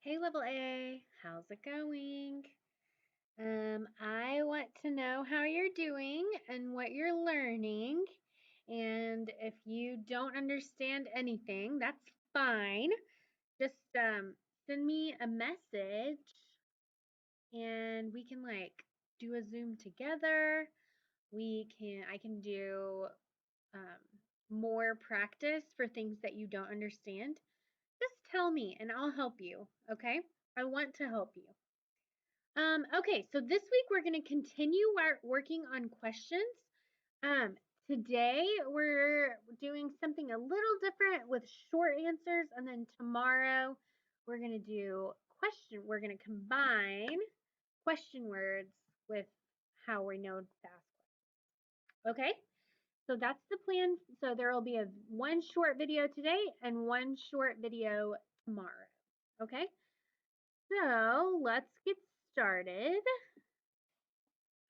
Hey, level A, how's it going? I want to know how you're doing and what you're learning. And if you don't understand anything, that's fine. Just send me a message and we can do a Zoom together. I can do more practice for things that you don't understand. Just tell me and I'll help you, okay? I want to help you. Okay, so this week we're going to continue working on questions. Um, Today we're doing something a little different with short answers, and then tomorrow we're going to we're going to combine question words with how we know to ask questions. Okay, so that's the plan. So there will be one short video today and one short video tomorrow. Okay, so let's get started.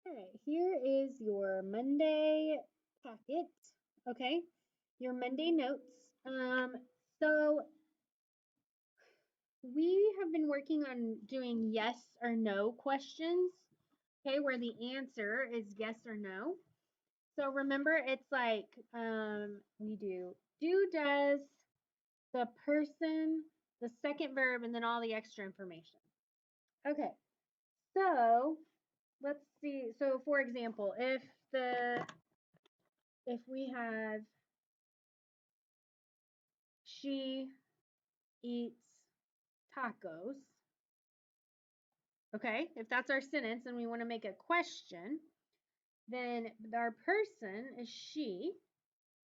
Okay, here is your Monday packet. Okay, your Monday notes. So we have been working on doing yes or no questions. Okay, where the answer is yes or no. So remember, it's like we do, does, the person, the second verb, and then all the extra information. Okay, so let's see. So for example, if we have she eats tacos. Okay, if that's our sentence and we want to make a question, then our person is she.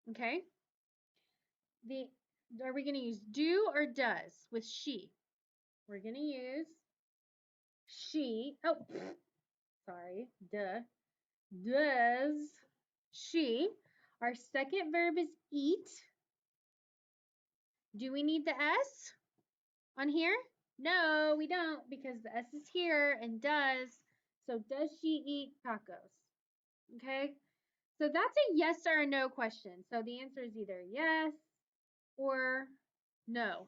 Okay, the are we going to use do or does with she? We're going to use she. Oh, sorry, duh. Does she? Our second verb is eat. Do we need the S on here? No, we don't because the S is here and does. So does she eat tacos? Okay. So that's a yes or a no question. So the answer is either yes or no.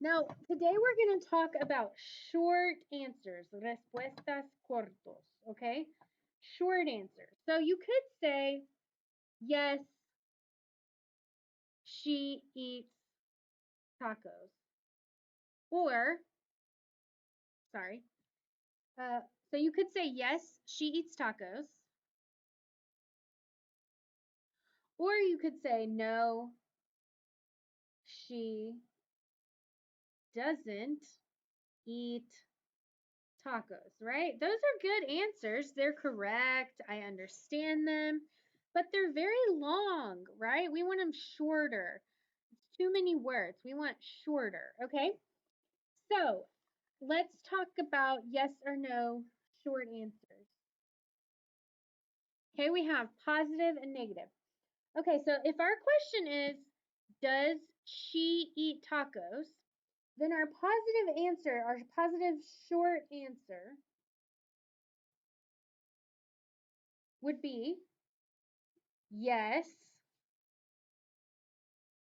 Now, today we're going to talk about short answers, respuestas cortos, okay? Short answers. So you could say, yes, she eats tacos. Or, sorry, uh, so you could say, yes, she eats tacos. Or you could say, no, she doesn't eat tacos, right? Those are good answers. They're correct. I understand them, but they're very long, right? We want them shorter. It's too many words. We want shorter, okay? So let's talk about yes or no short answers. Okay, we have positive and negative. Okay, so if our question is, does she eat tacos? Then our positive answer, our positive short answer would be yes,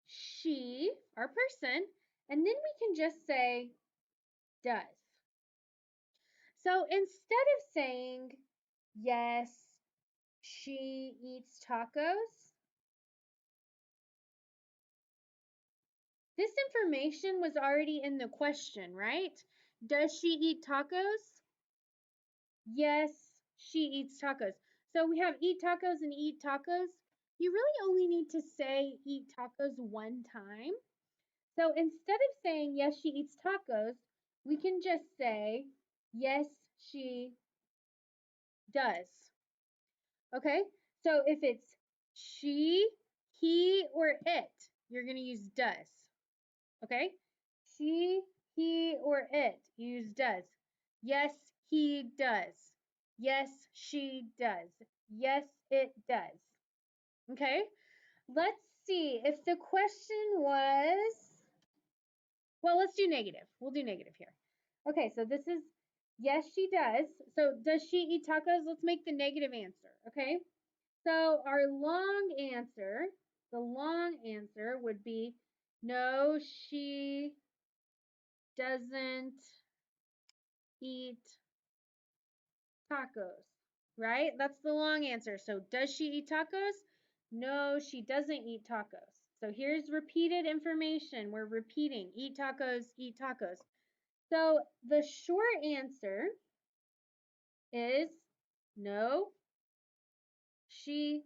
she, our person, and then we can just say does. So instead of saying yes, she eats tacos, this information was already in the question, right? Does she eat tacos? Yes, she eats tacos. So we have eat tacos and eat tacos. You really only need to say eat tacos one time. So instead of saying yes, she eats tacos, we can just say yes, she does. Okay? So if it's she, he, or it, you're going to use does. Okay? She, he, or it, use does. Yes, he does. Yes, she does. Yes, it does. Okay? Let's see if the question was, well, let's do negative. We'll do negative here. Okay, so this is, yes, she does. So does she eat tacos? Let's make the negative answer, okay? So our long answer, the long answer would be, no, she doesn't eat tacos, right? That's the long answer. So does she eat tacos? No, she doesn't eat tacos. So here's repeated information. We're repeating, eat tacos, eat tacos. So the short answer is no, she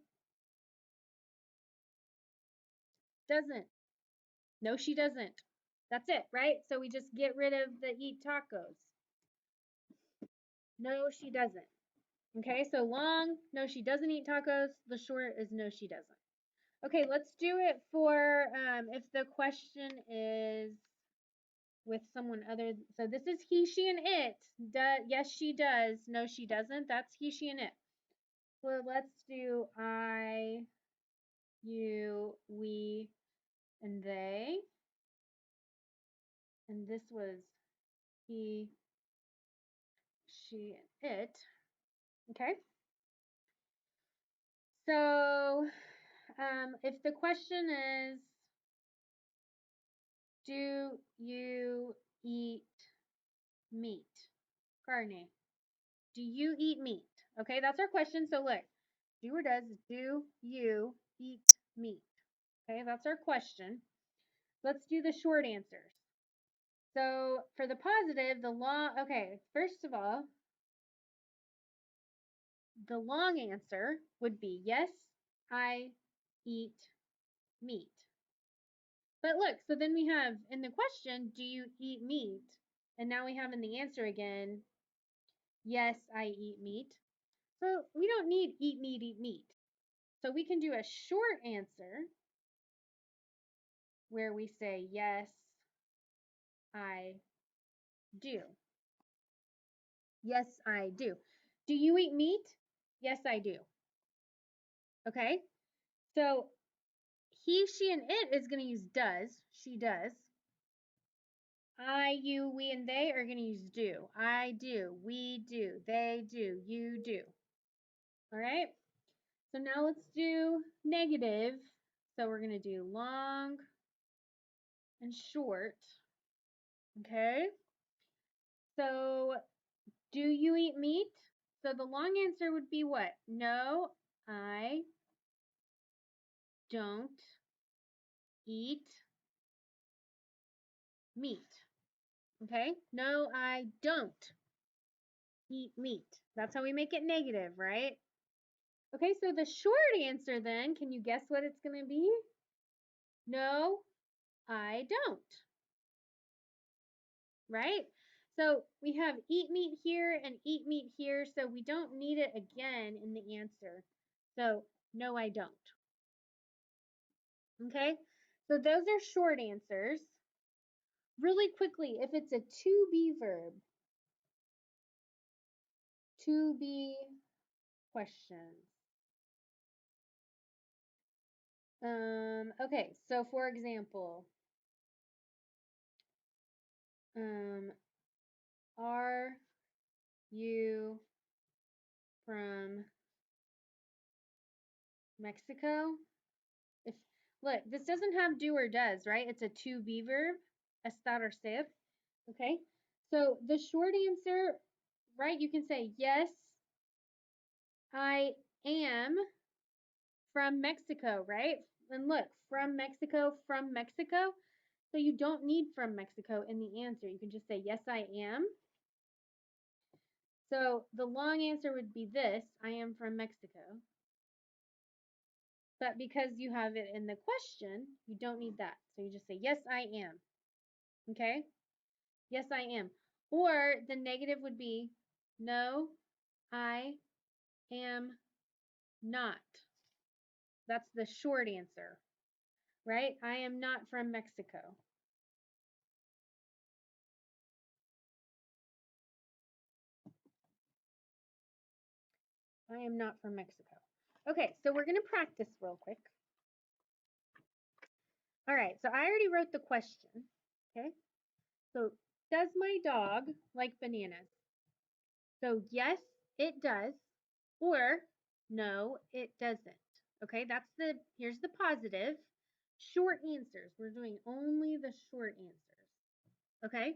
doesn't. No, she doesn't. That's it, right? So we just get rid of the eat tacos. No, she doesn't. Okay, so long, no, she doesn't eat tacos. The short is no, she doesn't. Okay, let's do it for if the question is with someone other. So this is he, she, and it. Yes, she does. No, she doesn't. That's he, she, and it. So let's do I, you, we, and they. And this was he, she, and it. Okay. So if the question is, do you eat meat? Carne. Do you eat meat? Okay, that's our question. So look, do or does, do you eat meat? Okay, that's our question. Let's do the short answers. So for the positive, the long, okay, first of all, the long answer would be yes, I eat meat. But look, so then we have in the question, do you eat meat? And now we have in the answer again, yes, I eat meat. So we don't need eat meat, eat meat. So we can do a short answer where we say, yes, I do. Yes, I do. Do you eat meat? Yes, I do. Okay. So he, she, and it is going to use does. She does. I, you, we, and they are going to use do. I do. We do. They do. You do. All right. So now let's do negative. So we're going to do long and short. Okay. So do you eat meat? So the long answer would be what? No, I don't eat meat. Okay? No, I don't eat meat. That's how we make it negative, right? Okay, so the short answer then, can you guess what it's going to be? No, I don't. Right? So we have eat meat here and eat meat here, so we don't need it again in the answer. So, no, I don't. Okay? So those are short answers. Really quickly, if it's a to be verb, to be questions. Okay, so for example, are you from Mexico? If look, this doesn't have do or does, right? It's a to be verb, estar or ser. Okay, so the short answer, right? You can say yes, I am from Mexico, right? And look, from Mexico, from Mexico. So you don't need from Mexico in the answer. You can just say, yes, I am. So the long answer would be this, I am from Mexico. But because you have it in the question, you don't need that. So you just say, yes, I am. Okay? Yes, I am. Or the negative would be, no, I am not. That's the short answer, right? I am not from Mexico. I am not from Mexico. Okay, so we're going to practice real quick. All right, so I already wrote the question. Okay, so does my dog like bananas? So yes, it does, or no, it doesn't. Okay, here's the positive. Short answers. We're doing only the short answers. Okay,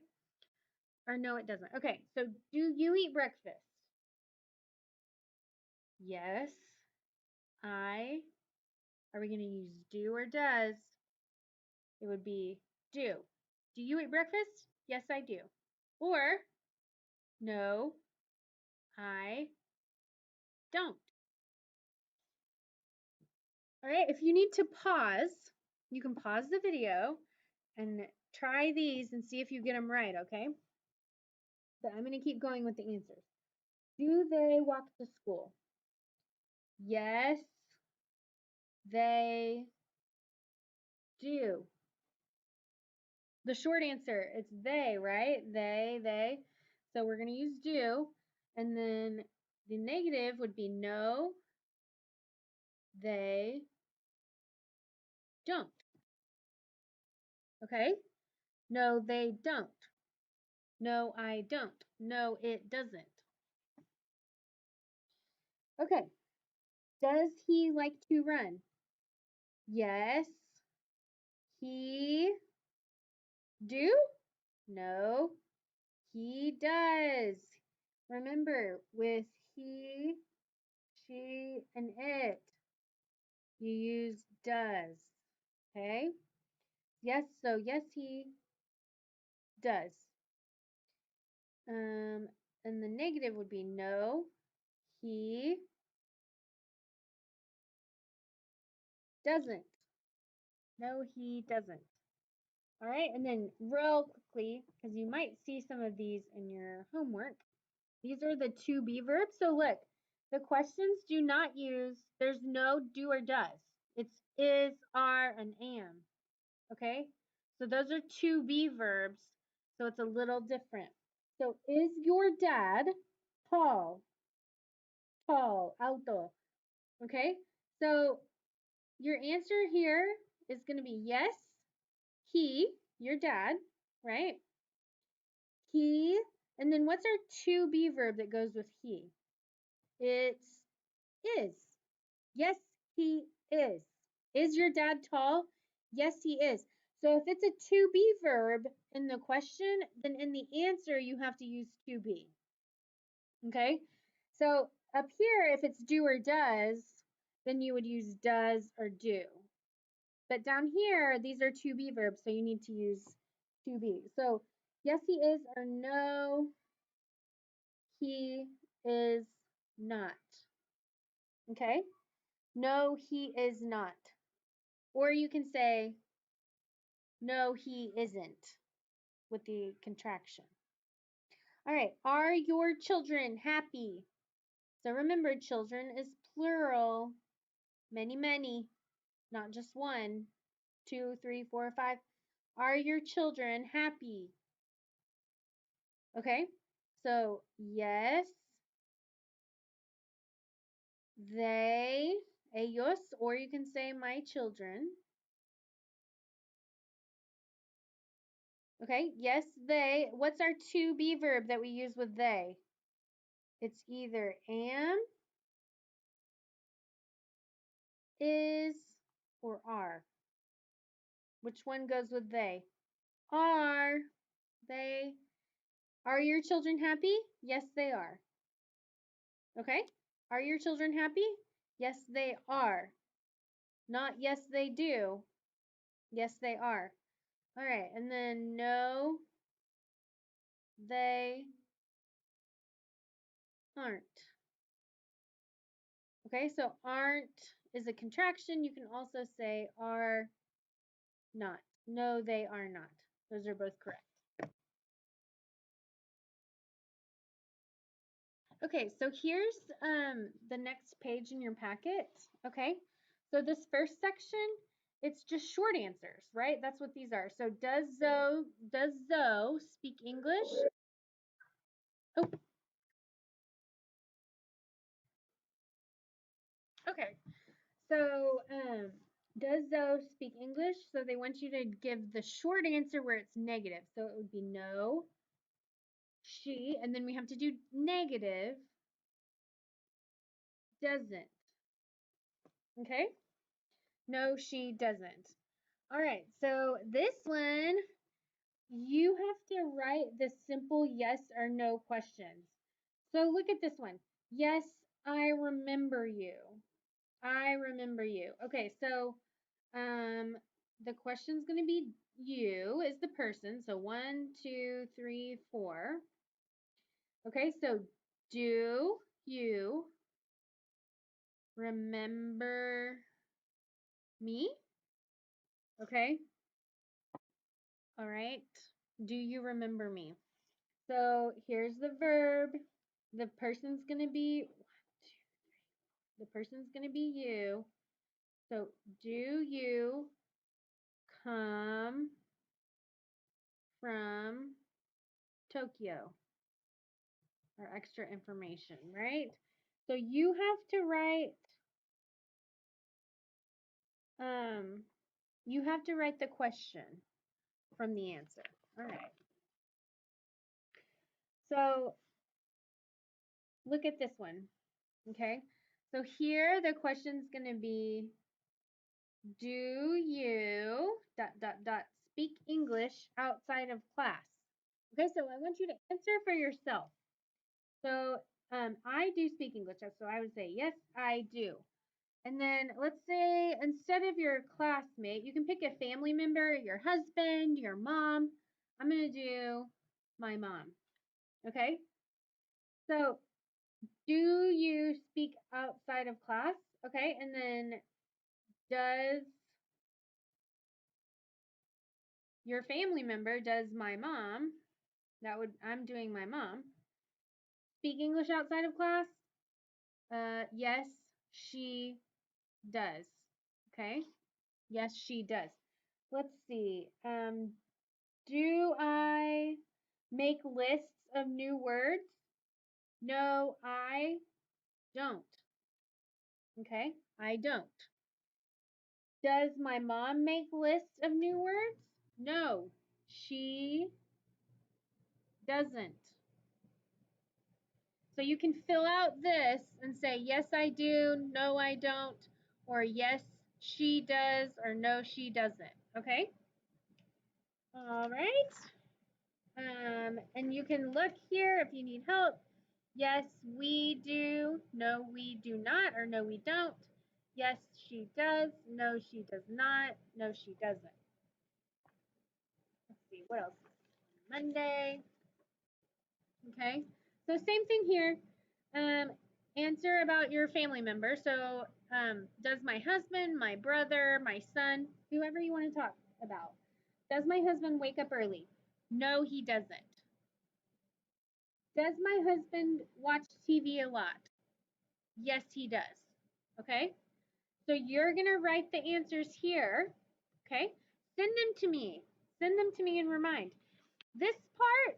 Or no, it doesn't. Okay, so do you eat breakfast? Yes, I. Are we going to use do or does? It would be do. Do you eat breakfast? Yes, I do. Or no, I don't. All right, if you need to pause, you can pause the video and try these and see if you get them right, okay? But I'm going to keep going with the answers. Do they walk to school? Yes, they do. The short answer, it's they, right? They. So we're going to use do. And then the negative would be no, they don't. Okay? No, they don't. No, I don't. No, it doesn't. Okay. Does he like to run? Yes, he do? No, he does. Remember, with he, she, and it, you use does. Okay? Yes, so yes, he does. And the negative would be no, he doesn't. No, he doesn't. All right, and then real quickly, because you might see some of these in your homework, these are the to be verbs. So look, the questions do not use, there's no do or does. It's is, are, and am. Okay? So those are to be verbs. So it's a little different. So is your dad tall? Tall, alto. Okay? So your answer here is going to be yes, he, your dad, right? He, and then what's our to be verb that goes with he? It's is. Yes, he is. Is your dad tall? Yes, he is. So if it's a to be verb in the question, then in the answer you have to use to be. Okay? So up here, if it's do or does, then you would use does or do. But down here, these are to be verbs, so you need to use to be. So yes, he is, or no, he is not. Okay? No, he is not. Or you can say, no, he isn't, with the contraction. All right, are your children happy? So remember, children is plural. Many, many, not just one, two, three, four, five. Are your children happy? Okay, so yes, they, ellos, or you can say my children. Okay, yes, they. What's our to be verb that we use with they? It's either am, is, or are. Which one goes with they? Are. They. Are your children happy? Yes, they are. Okay? Are your children happy? Yes, they are. Not yes, they do. Yes, they are. All right, and then no, they aren't. Okay, so aren't is a contraction. You can also say are not. No, they are not. Those are both correct. Okay, so here's the next page in your packet. Okay, so this first section, it's just short answers, right? That's what these are. So does Zoe speak English? Oh, okay. So does Zoe speak English? So they want you to give the short answer where it's negative. So it would be no, she, and then we have to do negative, doesn't. Okay? No, she doesn't. All right, so this one you have to write the simple yes or no questions. So look at this one. Yes, I remember you. I remember you. Okay, so the question's going to be you is the person. So 1, 2, 3, 4. Okay, so do you remember me? Okay, all right. Do you remember me? So here's the verb. The person's going to be you. So do you come from Tokyo? Or extra information, right? So um you have to write the question from the answer. All right. So look at this one. Okay. So here the question's going to be, do you speak English outside of class? Okay, so I want you to answer for yourself. So I do speak English, so I would say yes, I do. And then let's say instead of your classmate, you can pick a family member, your husband, your mom. I'm going to do my mom. Okay? So, do you speak outside of class? Okay? And then does your family member, does my mom, I'm doing my mom, speak English outside of class? Yes, she does. Okay? Yes, she does. Let's see. Do I make lists of new words? No, I don't. Okay, I don't. Does my mom make lists of new words? No, she doesn't. So you can fill out this and say, yes, I do, no, I don't, or yes, she does, or no, she doesn't. Okay? All right. And you can look here if you need help. Yes, we do. No, we do not. Or no, we don't. Yes, she does. No, she does not. No, she doesn't. Let's see, what else? Monday. Okay. So same thing here. Answer about your family member. So does my husband, my brother, my son, whoever you want to talk about, does my husband wake up early? No, he doesn't. Does my husband watch TV a lot? Yes, he does. Okay? So you're going to write the answers here. Okay? Send them to me. Send them to me and remind. This part,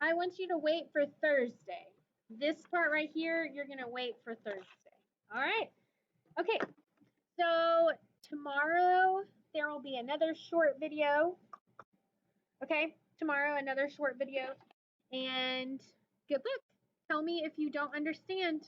I want you to wait for Thursday. This part right here, you're going to wait for Thursday. All right? Okay. So tomorrow, there will be another short video. Okay? Tomorrow, another short video. And good luck. Tell me if you don't understand.